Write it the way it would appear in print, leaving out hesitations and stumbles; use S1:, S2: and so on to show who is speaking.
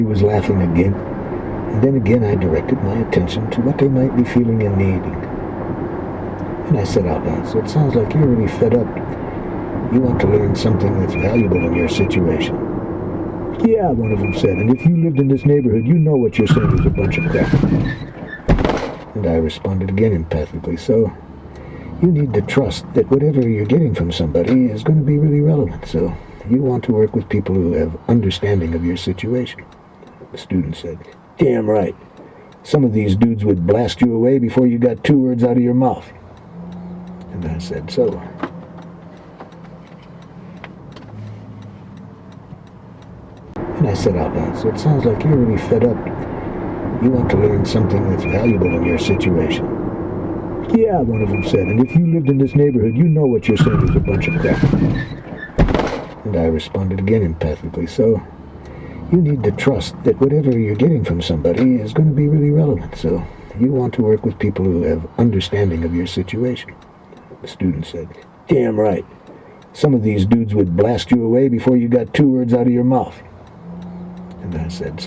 S1: He was laughing again, and then again I directed my attention to what they might be feeling and needing. And I said out loud, "So it sounds like you're really fed up. You want to learn something that's valuable in your situation." "Yeah," one of them said, "and if you lived in this neighborhood, you know what you're saying is a bunch of crap." And I responded again empathically, "So you need to trust that whatever you're getting from somebody is going to be really relevant. So you want to work with people who have understanding of your situation." The student said, "Damn right. Some of these dudes would blast you away before you got 2 words out of your mouth." And I said, And I said out loud, "So it sounds like you're really fed up. You want to learn something that's valuable in your situation." "Yeah," one of them said, "and if you lived in this neighborhood, you know what you're saying is a bunch of crap." And I responded again empathically, "So you need to trust that whatever you're getting from somebody is going to be really relevant. So you want to work with people who have understanding of your situation." The student said, "Damn right. Some of these dudes would blast you away before you got 2 words out of your mouth." And I said,